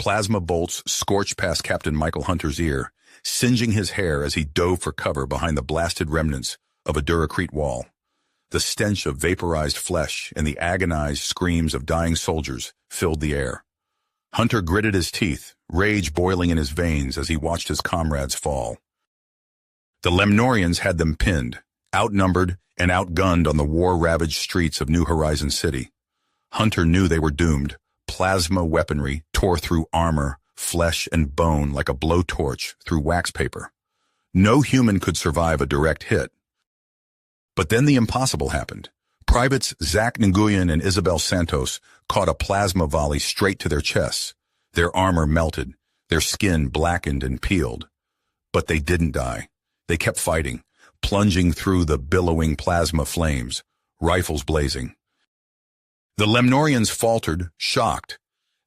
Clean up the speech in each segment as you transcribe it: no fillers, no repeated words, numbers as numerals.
Plasma bolts scorched past Captain Michael Hunter's ear, singeing his hair as he dove for cover behind the blasted remnants of a Duracrete wall. The stench of vaporized flesh and the agonized screams of dying soldiers filled the air. Hunter gritted his teeth, rage boiling in his veins as he watched his comrades fall. The Lemnorians had them pinned, outnumbered and outgunned on the war-ravaged streets of New Horizon City. Hunter knew they were doomed. Plasma weaponry tore through armor, flesh, and bone like a blowtorch through wax paper. No human could survive a direct hit. But then the impossible happened. Privates Zach Nguyen and Isabel Santos caught a plasma volley straight to their chests. Their armor melted, their skin blackened and peeled. But they didn't die. They kept fighting, plunging through the billowing plasma flames, rifles blazing. The Lemnorians faltered, shocked,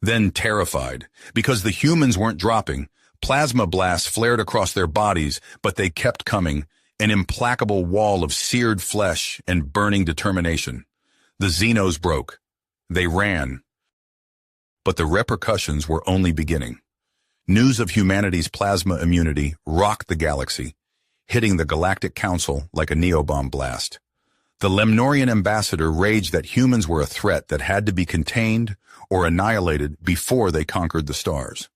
then terrified, because the humans weren't dropping. Plasma blasts flared across their bodies, but they kept coming, an implacable wall of seared flesh and burning determination. The Xenos broke. They ran. But the repercussions were only beginning. News of humanity's plasma immunity rocked the galaxy, hitting the Galactic Council like a neobomb blast. The Lemnorian ambassador raged that humans were a threat that had to be contained or annihilated before they conquered the stars.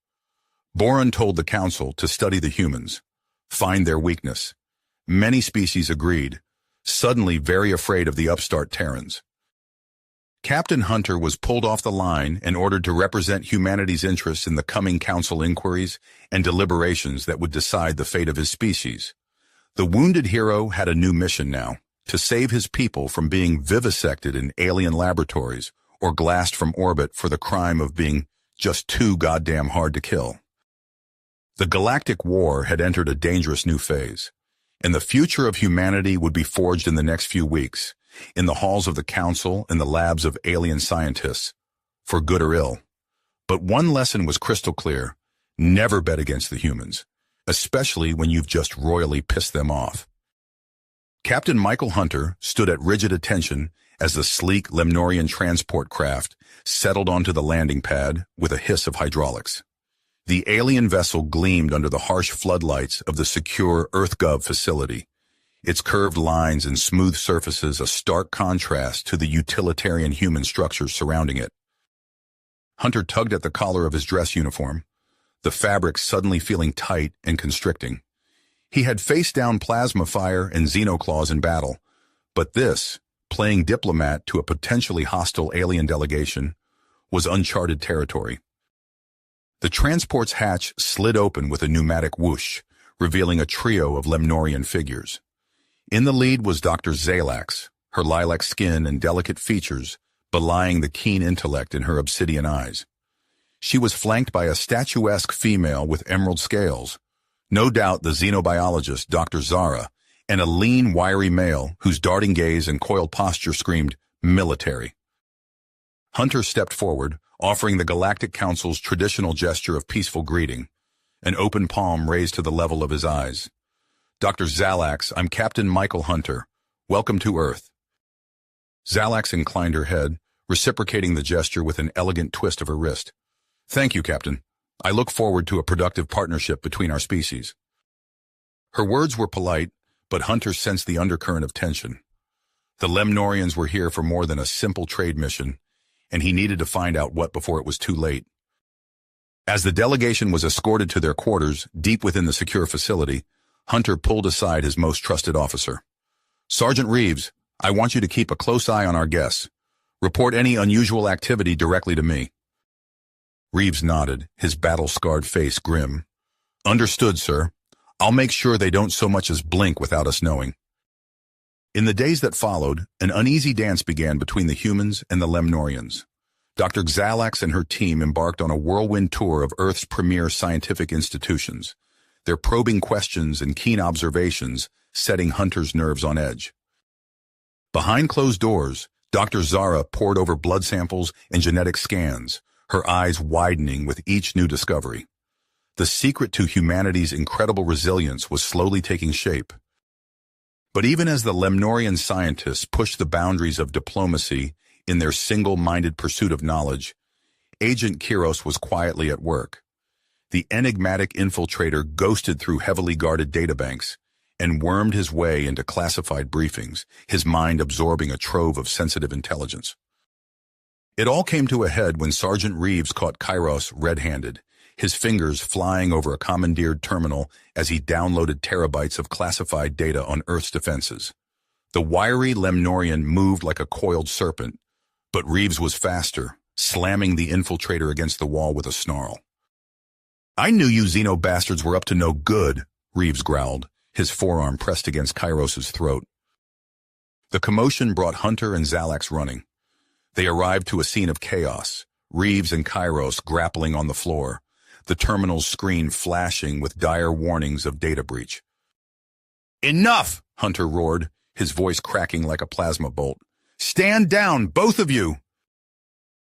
Boron told the Council to study the humans, find their weakness. Many species agreed, suddenly very afraid of the upstart Terrans. Captain Hunter was pulled off the line and ordered to represent humanity's interests in the coming Council inquiries and deliberations that would decide the fate of his species. The wounded hero had a new mission now, to save his people from being vivisected in alien laboratories or glassed from orbit for the crime of being just too goddamn hard to kill. The Galactic War had entered a dangerous new phase, and the future of humanity would be forged in the next few weeks, in the halls of the Council and the labs of alien scientists, for good or ill. But one lesson was crystal clear: never bet against the humans, especially when you've just royally pissed them off. Captain Michael Hunter stood at rigid attention as the sleek Lemnorian transport craft settled onto the landing pad with a hiss of hydraulics. The alien vessel gleamed under the harsh floodlights of the secure EarthGov facility, its curved lines and smooth surfaces a stark contrast to the utilitarian human structures surrounding it. Hunter tugged at the collar of his dress uniform, the fabric suddenly feeling tight and constricting. He had faced down plasma fire and xenoclaws in battle, but this, playing diplomat to a potentially hostile alien delegation, was uncharted territory. The transport's hatch slid open with a pneumatic whoosh, revealing a trio of Lemnorian figures. In the lead was Dr. Zalax, her lilac skin and delicate features belying the keen intellect in her obsidian eyes. She was flanked by a statuesque female with emerald scales, no doubt the xenobiologist Dr. Zara, and a lean, wiry male whose darting gaze and coiled posture screamed military. Hunter stepped forward, offering the Galactic Council's traditional gesture of peaceful greeting, an open palm raised to the level of his eyes. Dr. Zalax, I'm Captain Michael Hunter. Welcome to Earth. Zalax inclined her head, reciprocating the gesture with an elegant twist of her wrist. Thank you, Captain. I look forward to a productive partnership between our species. Her words were polite, but Hunter sensed the undercurrent of tension. The Lemnorians were here for more than a simple trade mission, and he needed to find out what before it was too late. As the delegation was escorted to their quarters deep within the secure facility, Hunter pulled aside his most trusted officer. Sergeant Reeves, I want you to keep a close eye on our guests. Report any unusual activity directly to me. Reeves nodded, his battle-scarred face grim. Understood, sir. I'll make sure they don't so much as blink without us knowing. In the days that followed, an uneasy dance began between the humans and the Lemnorians. Dr. Zalax and her team embarked on a whirlwind tour of Earth's premier scientific institutions, their probing questions and keen observations setting Hunter's nerves on edge. Behind closed doors, Dr. Zara pored over blood samples and genetic scans, her eyes widening with each new discovery. The secret to humanity's incredible resilience was slowly taking shape. But even as the Lemnorian scientists pushed the boundaries of diplomacy in their single-minded pursuit of knowledge, Agent Kiros was quietly at work. The enigmatic infiltrator ghosted through heavily guarded databanks and wormed his way into classified briefings, his mind absorbing a trove of sensitive intelligence. It all came to a head when Sergeant Reeves caught Kiros red-handed, his fingers flying over a commandeered terminal as he downloaded terabytes of classified data on Earth's defenses. The wiry Lemnorian moved like a coiled serpent, but Reeves was faster, slamming the infiltrator against the wall with a snarl. "I knew you Xeno bastards were up to no good," Reeves growled, his forearm pressed against Kairos' throat. The commotion brought Hunter and Xalax running. They arrived to a scene of chaos, Reeves and Kairos grappling on the floor, the terminal's screen flashing with dire warnings of data breach. "Enough!" Hunter roared, his voice cracking like a plasma bolt. "Stand down, both of you!"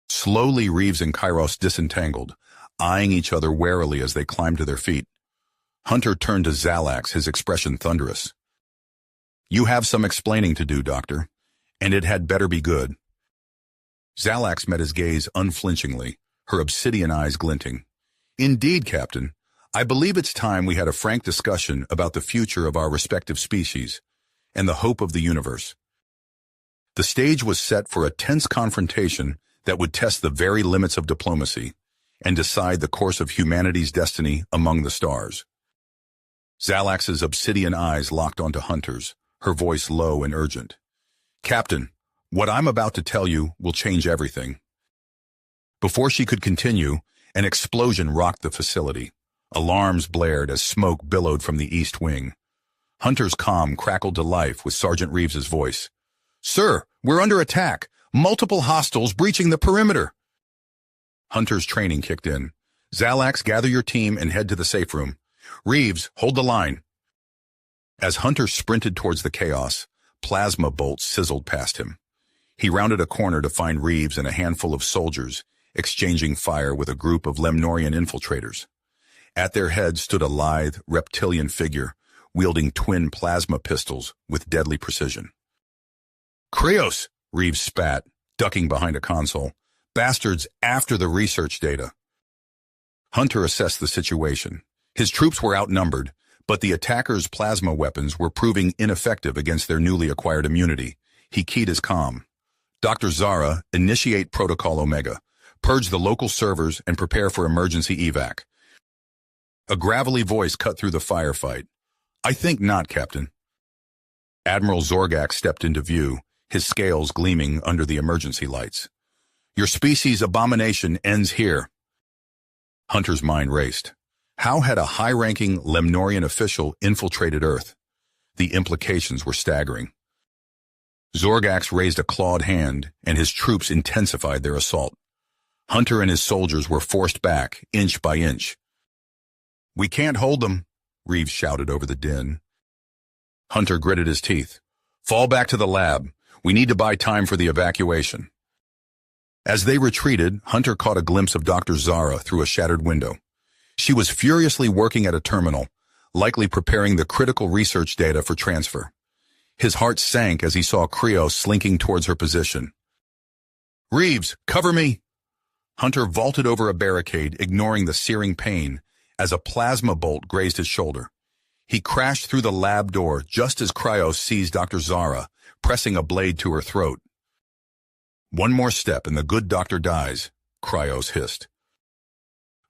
Slowly, Reeves and Kairos disentangled, eyeing each other warily as they climbed to their feet. Hunter turned to Xalax, his expression thunderous. "You have some explaining to do, Doctor, and it had better be good." Xalax met his gaze unflinchingly, her obsidian eyes glinting. "Indeed, Captain. I believe it's time we had a frank discussion about the future of our respective species and the hope of the universe." The stage was set for a tense confrontation that would test the very limits of diplomacy and decide the course of humanity's destiny among the stars. Xalax's obsidian eyes locked onto Hunter's, her voice low and urgent. "Captain, what I'm about to tell you will change everything." Before she could continue, an explosion rocked the facility. Alarms blared as smoke billowed from the east wing. Hunter's comm crackled to life with Sergeant Reeves's voice. "Sir, we're under attack. Multiple hostiles breaching the perimeter." Hunter's training kicked in. "Xalax, gather your team and head to the safe room. Reeves, hold the line." As Hunter sprinted towards the chaos, plasma bolts sizzled past him. He rounded a corner to find Reeves and a handful of soldiers exchanging fire with a group of Lemnorian infiltrators. At their head stood a lithe, reptilian figure, wielding twin plasma pistols with deadly precision. "Krios!" Reeves spat, ducking behind a console. "Bastards after the research data." Hunter assessed the situation. His troops were outnumbered, but the attackers' plasma weapons were proving ineffective against their newly acquired immunity. He keyed his comm. "Dr. Zara, initiate Protocol Omega. Purge the local servers and prepare for emergency evac." A gravelly voice cut through the firefight. "I think not, Captain." Admiral Zorgak stepped into view, his scales gleaming under the emergency lights. "Your species' abomination ends here." Hunter's mind raced. How had a high-ranking Lemnorian official infiltrated Earth? The implications were staggering. Zorgax raised a clawed hand, and his troops intensified their assault. Hunter and his soldiers were forced back, inch by inch. "We can't hold them," Reeves shouted over the din. Hunter gritted his teeth. "Fall back to the lab. We need to buy time for the evacuation." As they retreated, Hunter caught a glimpse of Dr. Zara through a shattered window. She was furiously working at a terminal, likely preparing the critical research data for transfer. His heart sank as he saw Krios slinking towards her position. "Reeves, cover me!" Hunter vaulted over a barricade, ignoring the searing pain, as a plasma bolt grazed his shoulder. He crashed through the lab door just as Krios seized Dr. Zara, pressing a blade to her throat. "One more step and the good doctor dies," Krios hissed.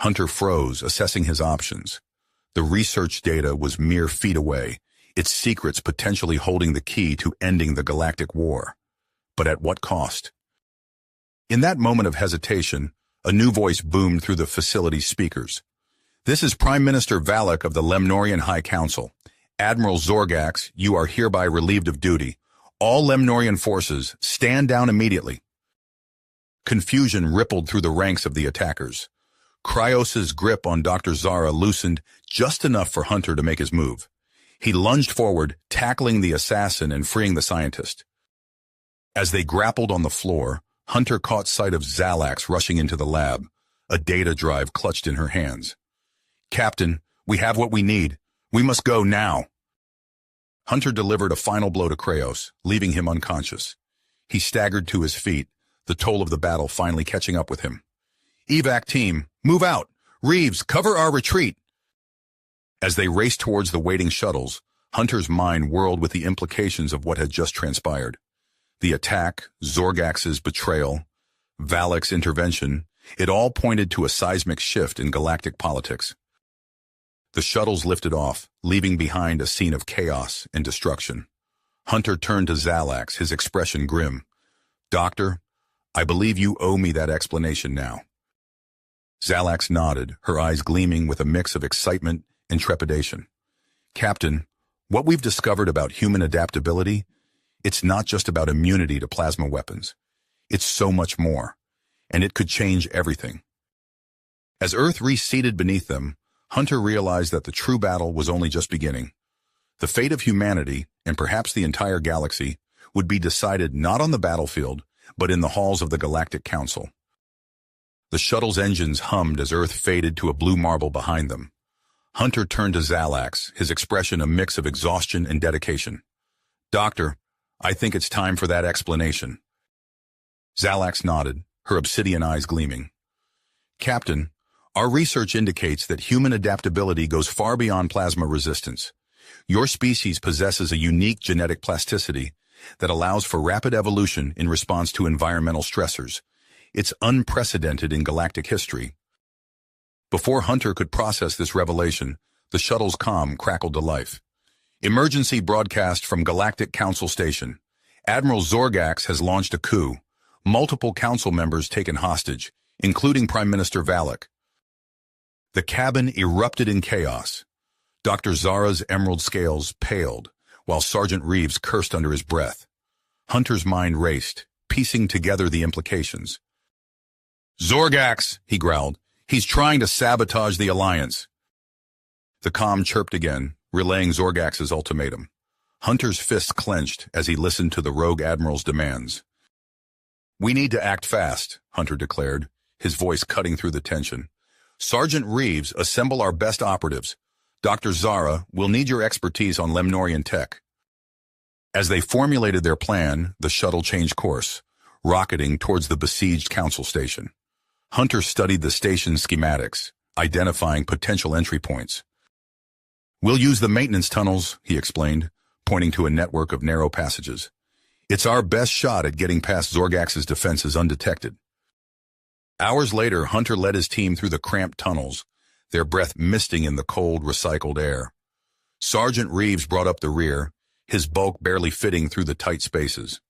Hunter froze, assessing his options. The research data was mere feet away, its secrets potentially holding the key to ending the Galactic War. But at what cost? In that moment of hesitation, a new voice boomed through the facility's speakers. "This is Prime Minister Valak of the Lemnorian High Council. Admiral Zorgax, you are hereby relieved of duty. All Lemnorian forces, stand down immediately." Confusion rippled through the ranks of the attackers. Krios' grip on Dr. Zara loosened just enough for Hunter to make his move. He lunged forward, tackling the assassin and freeing the scientist. As they grappled on the floor, Hunter caught sight of Xalax rushing into the lab, a data drive clutched in her hands. "Captain, we have what we need. We must go now." Hunter delivered a final blow to Krios, leaving him unconscious. He staggered to his feet, the toll of the battle finally catching up with him. "Evac team, move out! Reeves, cover our retreat!" As they raced towards the waiting shuttles, Hunter's mind whirled with the implications of what had just transpired. The attack, Zorgax's betrayal, Valak's intervention, it all pointed to a seismic shift in galactic politics. The shuttles lifted off, leaving behind a scene of chaos and destruction. Hunter turned to Zalax, his expression grim. "Doctor, I believe you owe me that explanation now." Zalax nodded, her eyes gleaming with a mix of excitement and trepidation. "Captain, what we've discovered about human adaptability, it's not just about immunity to plasma weapons. It's so much more, and it could change everything." As Earth receded beneath them, Hunter realized that the true battle was only just beginning. The fate of humanity, and perhaps the entire galaxy, would be decided not on the battlefield, but in the halls of the Galactic Council. The shuttle's engines hummed as Earth faded to a blue marble behind them. Hunter turned to Zalax, his expression a mix of exhaustion and dedication. "Doctor, I think it's time for that explanation." Zalax nodded, her obsidian eyes gleaming. "Captain, our research indicates that human adaptability goes far beyond plasma resistance. Your species possesses a unique genetic plasticity that allows for rapid evolution in response to environmental stressors. It's unprecedented in galactic history." Before Hunter could process this revelation, the shuttle's comm crackled to life. "Emergency broadcast from Galactic Council Station. Admiral Zorgax has launched a coup. Multiple council members taken hostage, including Prime Minister Valak." The cabin erupted in chaos. Dr. Zara's emerald scales paled, while Sergeant Reeves cursed under his breath. Hunter's mind raced, piecing together the implications. "Zorgax," he growled. "He's trying to sabotage the Alliance." The comm chirped again, relaying Zorgax's ultimatum. Hunter's fists clenched as he listened to the rogue admiral's demands. "We need to act fast," Hunter declared, his voice cutting through the tension. "Sergeant Reeves, assemble our best operatives. Dr. Zara, we'll need your expertise on Lemnorian tech." As they formulated their plan, the shuttle changed course, rocketing towards the besieged council station. Hunter studied the station's schematics, identifying potential entry points. "We'll use the maintenance tunnels," he explained, pointing to a network of narrow passages. "It's our best shot at getting past Zorgax's defenses undetected." Hours later, Hunter led his team through the cramped tunnels, their breath misting in the cold, recycled air. Sergeant Reeves brought up the rear, his bulk barely fitting through the tight spaces.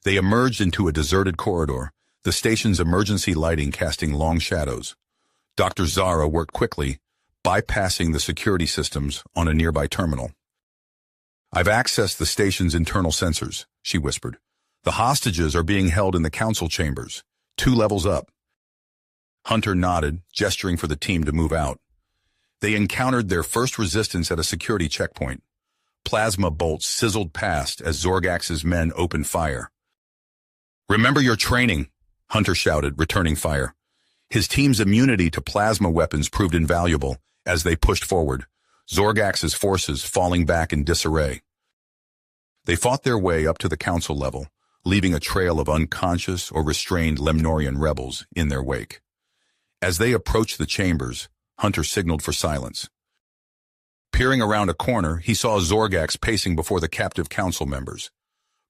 They emerged into a deserted corridor, the station's emergency lighting casting long shadows. Dr. Zara worked quickly, bypassing the security systems on a nearby terminal. "I've accessed the station's internal sensors," she whispered. "The hostages are being held in the council chambers, 2 levels up." Hunter nodded, gesturing for the team to move out. They encountered their first resistance at a security checkpoint. Plasma bolts sizzled past as Zorgax's men opened fire. "Remember your training," Hunter shouted, returning fire. His team's immunity to plasma weapons proved invaluable as they pushed forward, Zorgax's forces falling back in disarray. They fought their way up to the council level, leaving a trail of unconscious or restrained Lemnorian rebels in their wake. As they approached the chambers, Hunter signaled for silence. Peering around a corner, he saw Zorgax pacing before the captive council members.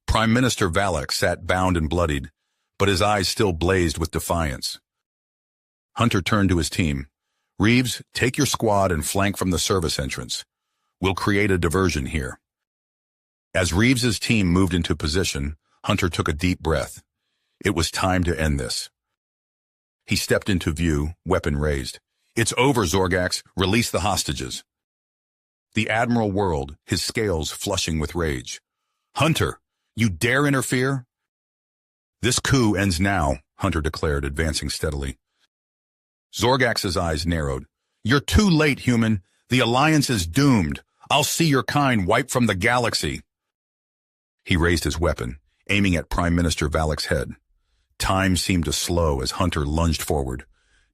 Prime Minister Valak sat bound and bloodied, but his eyes still blazed with defiance. Hunter turned to his team. "Reeves, take your squad and flank from the service entrance. We'll create a diversion here." As Reeves's team moved into position, Hunter took a deep breath. It was time to end this. He stepped into view, weapon raised. "It's over, Zorgax. Release the hostages." The Admiral whirled, his scales flushing with rage. "Hunter, you dare interfere?" "This coup ends now," Hunter declared, advancing steadily. Zorgax's eyes narrowed. "You're too late, human. The Alliance is doomed. I'll see your kind wiped from the galaxy." He raised his weapon, aiming at Prime Minister Valak's head. Time seemed to slow as Hunter lunged forward,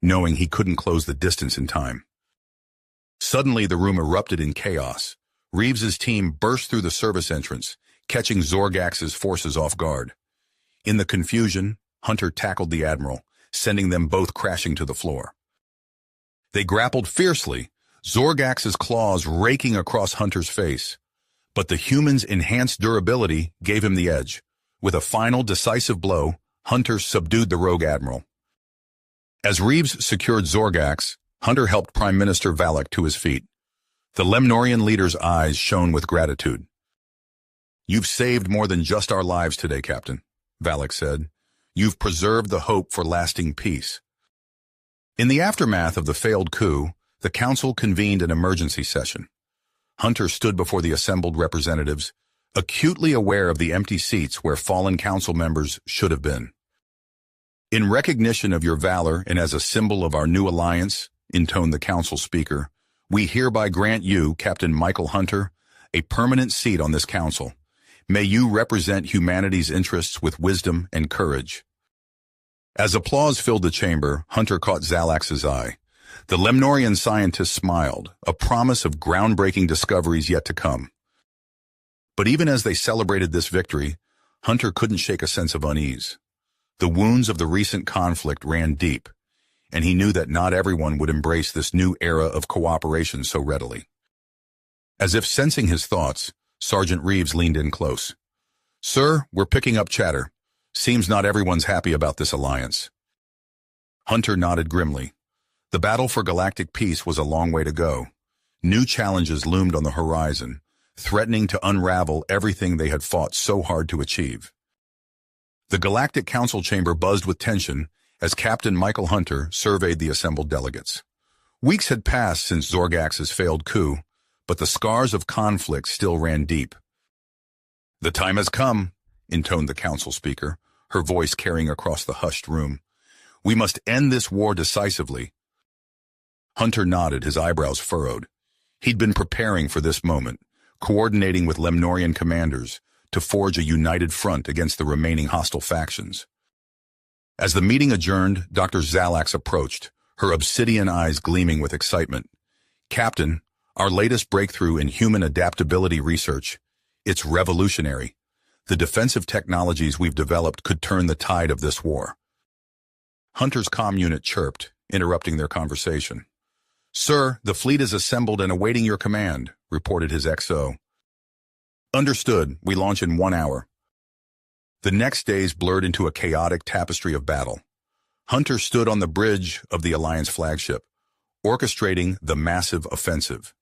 knowing he couldn't close the distance in time. Suddenly, the room erupted in chaos. Reeves's team burst through the service entrance, catching Zorgax's forces off guard. In the confusion, Hunter tackled the Admiral, sending them both crashing to the floor. They grappled fiercely, Zorgax's claws raking across Hunter's face. But the human's enhanced durability gave him the edge. With a final decisive blow, Hunter subdued the rogue admiral. As Reeves secured Zorgax, Hunter helped Prime Minister Valak to his feet. The Lemnorian leader's eyes shone with gratitude. "You've saved more than just our lives today, Captain," Valak said. "You've preserved the hope for lasting peace." In the aftermath of the failed coup, the Council convened an emergency session. Hunter stood before the assembled representatives, acutely aware of the empty seats where fallen council members should have been. "In recognition of your valor and as a symbol of our new alliance," intoned the council speaker, "we hereby grant you, Captain Michael Hunter, a permanent seat on this council. May you represent humanity's interests with wisdom and courage." As applause filled the chamber, Hunter caught Zalax's eye. The Lemnorian scientist smiled, a promise of groundbreaking discoveries yet to come. But even as they celebrated this victory, Hunter couldn't shake a sense of unease. The wounds of the recent conflict ran deep, and he knew that not everyone would embrace this new era of cooperation so readily. As if sensing his thoughts, Sergeant Reeves leaned in close. "Sir, we're picking up chatter. Seems not everyone's happy about this alliance." Hunter nodded grimly. The battle for galactic peace was a long way to go. New challenges loomed on the horizon, threatening to unravel everything they had fought so hard to achieve. The Galactic Council chamber buzzed with tension as Captain Michael Hunter surveyed the assembled delegates. Weeks had passed since Zorgax's failed coup, but the scars of conflict still ran deep. "The time has come," intoned the council speaker, her voice carrying across the hushed room. "We must end this war decisively." Hunter nodded, his eyebrows furrowed. He'd been preparing for this moment, coordinating with Lemnorian commanders to forge a united front against the remaining hostile factions. As the meeting adjourned, Dr. Zalax approached, her obsidian eyes gleaming with excitement. "Captain, our latest breakthrough in human adaptability research. It's revolutionary. The defensive technologies we've developed could turn the tide of this war." Hunter's comm unit chirped, interrupting their conversation. "Sir, the fleet is assembled and awaiting your command," reported his XO. "Understood. We launch in 1 hour." The next days blurred into a chaotic tapestry of battle. Hunter stood on the bridge of the Alliance flagship, orchestrating the massive offensive.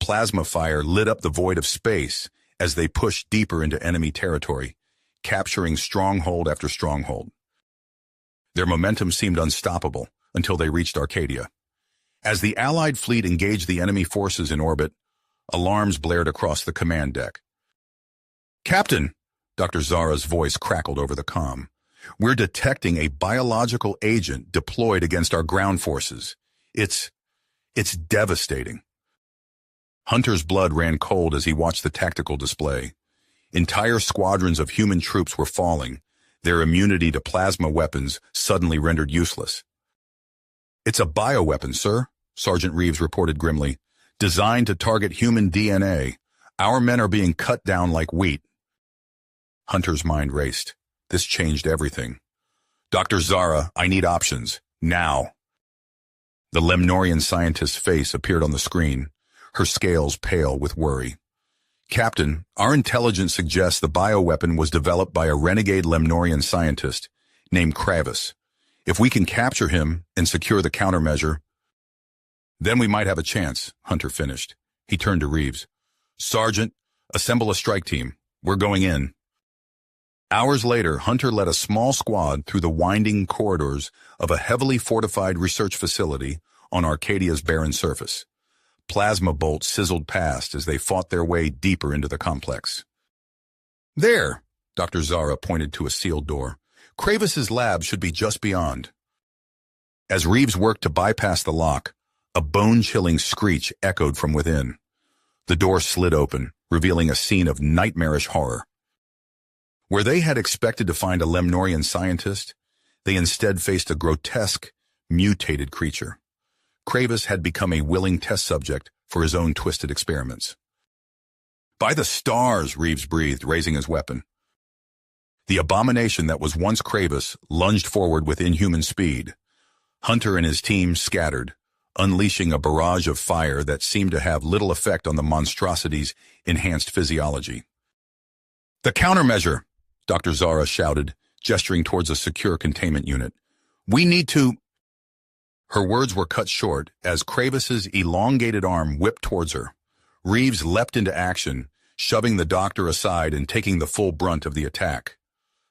Plasma fire lit up the void of space as they pushed deeper into enemy territory, capturing stronghold after stronghold. Their momentum seemed unstoppable until they reached Arcadia. As the Allied fleet engaged the enemy forces in orbit, alarms blared across the command deck. "Captain," Dr. Zara's voice crackled over the comm, "we're detecting a biological agent deployed against our ground forces. It's devastating." Hunter's blood ran cold as he watched the tactical display. Entire squadrons of human troops were falling, their immunity to plasma weapons suddenly rendered useless. "It's a bioweapon, sir," Sergeant Reeves reported grimly. "Designed to target human DNA. Our men are being cut down like wheat." Hunter's mind raced. This changed everything. "Dr. Zara, I need options. Now." The Lemnorian scientist's face appeared on the screen, her scales pale with worry. "Captain, our intelligence suggests the bioweapon was developed by a renegade Lemnorian scientist named Kravis. If we can capture him and secure the countermeasure, then we might have a chance," Hunter finished. He turned to Reeves. "Sergeant, assemble a strike team. We're going in." Hours later, Hunter led a small squad through the winding corridors of a heavily fortified research facility on Arcadia's barren surface. Plasma bolts sizzled past as they fought their way deeper into the complex. "There," Dr. Zara pointed to a sealed door. "Kravis's lab should be just beyond." As Reeves worked to bypass the lock, a bone-chilling screech echoed from within. The door slid open, revealing a scene of nightmarish horror. Where they had expected to find a Lemnorian scientist, they instead faced a grotesque, mutated creature. Kravis had become a willing test subject for his own twisted experiments. "By the stars," Reeves breathed, raising his weapon. The abomination that was once Kravis lunged forward with inhuman speed. Hunter and his team scattered, unleashing a barrage of fire that seemed to have little effect on the monstrosity's enhanced physiology. "The countermeasure!" Dr. Zara shouted, gesturing towards a secure containment unit. "We need to—" Her words were cut short as Kravis's elongated arm whipped towards her. Reeves leapt into action, shoving the doctor aside and taking the full brunt of the attack.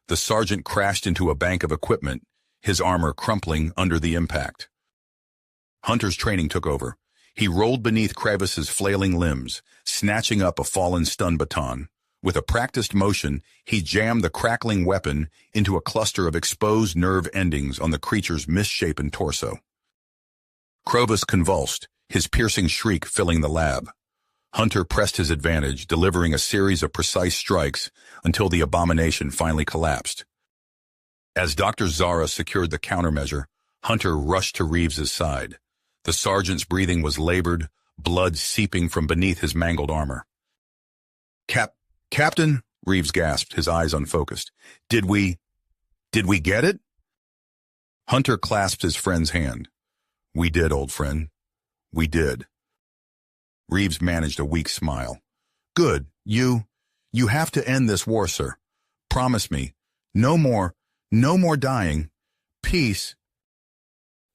The sergeant crashed into a bank of equipment, his armor crumpling under the impact. Hunter's training took over. He rolled beneath Kravis's flailing limbs, snatching up a fallen stun baton. With a practiced motion, he jammed the crackling weapon into a cluster of exposed nerve endings on the creature's misshapen torso. Kravis convulsed, his piercing shriek filling the lab. Hunter pressed his advantage, delivering a series of precise strikes until the abomination finally collapsed. As Dr. Zara secured the countermeasure, Hunter rushed to Reeves's side. The sergeant's breathing was labored, blood seeping from beneath his mangled armor. Captain, Reeves gasped, his eyes unfocused. Did we get it? Hunter clasped his friend's hand. "We did, old friend. We did." Reeves managed a weak smile. "Good. You have to end this war, sir. Promise me. No more dying. Peace."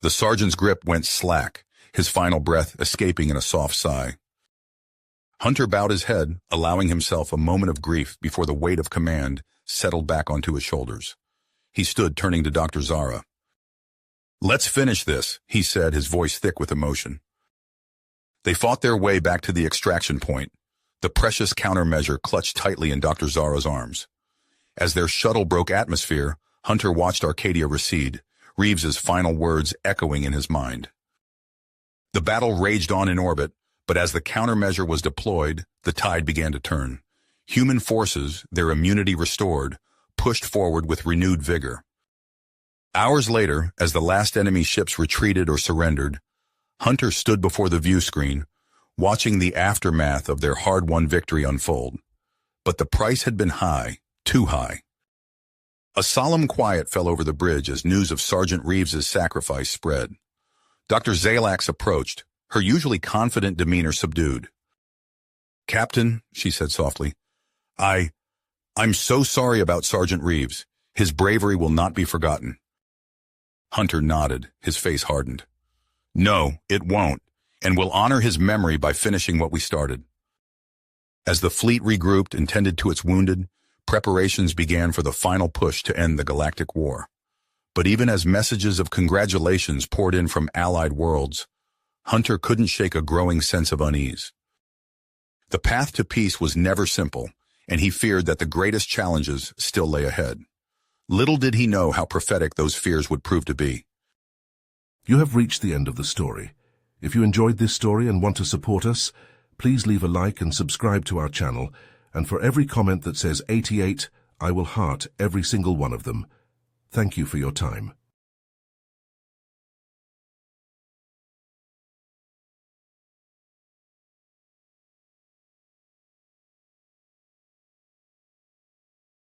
The sergeant's grip went slack, his final breath escaping in a soft sigh. Hunter bowed his head, allowing himself a moment of grief before the weight of command settled back onto his shoulders. He stood, turning to Dr. Zara. "Let's finish this," he said, his voice thick with emotion. They fought their way back to the extraction point, the precious countermeasure clutched tightly in Dr. Zara's arms. As their shuttle broke atmosphere, Hunter watched Arcadia recede, Reeves's final words echoing in his mind. The battle raged on in orbit, but as the countermeasure was deployed, the tide began to turn. Human forces, their immunity restored, pushed forward with renewed vigor. Hours later, as the last enemy ships retreated or surrendered, Hunter stood before the view screen, watching the aftermath of their hard-won victory unfold. But the price had been high, too high. A solemn quiet fell over the bridge as news of Sergeant Reeves's sacrifice spread. Dr. Zalax approached, her usually confident demeanor subdued. "Captain," she said softly, I'm so sorry about Sergeant Reeves. His bravery will not be forgotten." Hunter nodded, his face hardened. "No, it won't, and we'll honor his memory by finishing what we started." As the fleet regrouped and tended to its wounded, preparations began for the final push to end the Galactic War. But even as messages of congratulations poured in from allied worlds, Hunter couldn't shake a growing sense of unease. The path to peace was never simple, and he feared that the greatest challenges still lay ahead. Little did he know how prophetic those fears would prove to be. You have reached the end of the story. If you enjoyed this story and want to support us, please leave a like and subscribe to our channel, and for every comment that says 88, I will heart every single one of them. Thank you for your time.